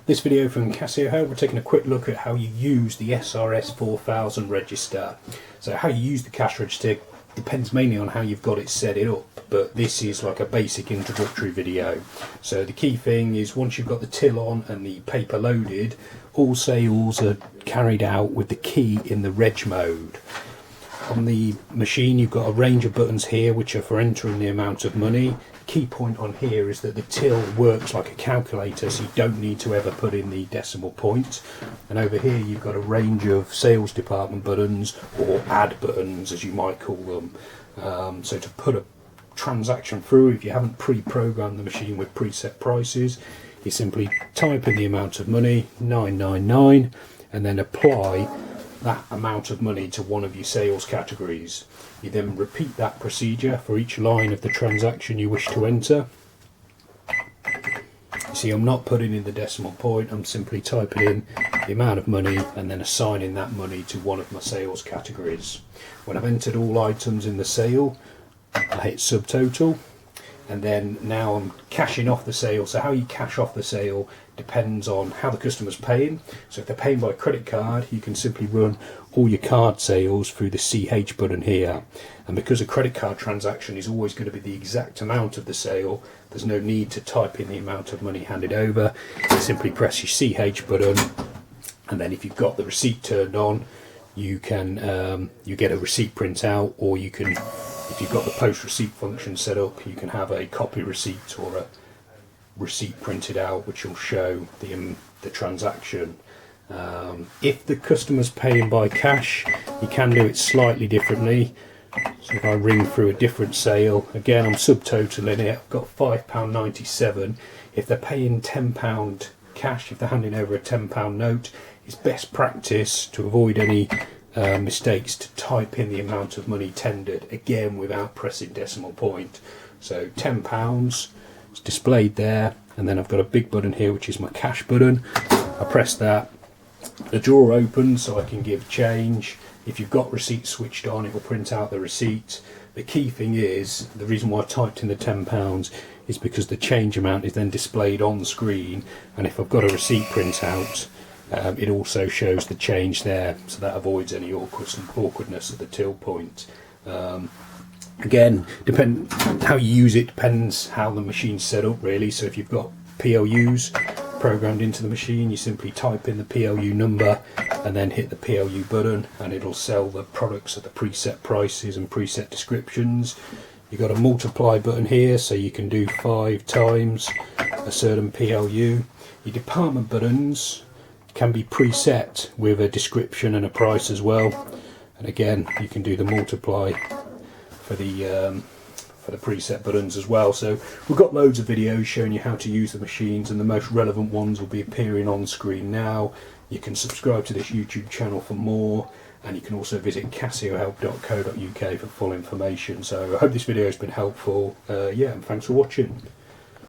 This video from Casio, we're taking a quick look at how you use the SR-S4000 register. So how you use the cash register depends mainly on how you've got it set it up, but this is like a basic introductory video. So the key thing is once you've got the till on and the paper loaded, all sales are carried out with the key in the reg mode. On the machine you've got a range of buttons here which are for entering the amount of money. Key point on here is that the till works like a calculator, so you don't need to ever put in the decimal point. And over here you've got a range of sales department buttons, or add buttons as you might call them. So to put a transaction through, if you haven't pre-programmed the machine with preset prices, you simply type in the amount of money, 999, and then apply that amount of money to one of your sales categories. You then repeat that procedure for each line of the transaction you wish to enter. You see, I'm not putting in the decimal point, I'm simply typing in the amount of money and then assigning that money to one of my sales categories. When I've entered all items in the sale, I hit subtotal, and then now I'm cashing off the sale. So how you cash off the sale depends on how the customer's paying. So if they're paying by credit card, you can simply run all your card sales through the CH button here. And because a credit card transaction is always going to be the exact amount of the sale, there's no need to type in the amount of money handed over. You simply press your CH button, and then if you've got the receipt turned on, you can you get a receipt printout, or you can, if you've got the post receipt function set up, you can have a copy receipt or a receipt printed out which will show the transaction. If the customer's paying by cash, you can do it slightly differently. So if I ring through a different sale, again I'm subtotaling it, I've got £5.97. If they're paying £10 cash, if they're handing over a £10 note, it's best practice to avoid any mistakes to type in the amount of money tendered, again without pressing decimal point. So £10 is displayed there, and then I've got a big button here which is my cash button. I press that, the drawer opens so I can give change. If you've got receipt switched on, it will print out the receipt. The key thing is, the reason why I typed in the £10 is because the change amount is then displayed on the screen, and if I've got a receipt printout, it also shows the change there, so that avoids any awkwardness at the till point. Again, how you use it depends how the machine's set up really. So if you've got PLUs programmed into the machine, you simply type in the PLU number and then hit the PLU button, and it'll sell the products at the preset prices and preset descriptions. You've got a multiply button here, so you can do 5 times a certain PLU. Your department buttons can be preset with a description and a price as well, and again you can do the multiply for the preset buttons as well. So we've got loads of videos showing you how to use the machines, and the most relevant ones will be appearing on screen now. You can subscribe to this YouTube channel for more, and you can also visit casiohelp.co.uk for full information. So I hope this video has been helpful. Yeah, and thanks for watching.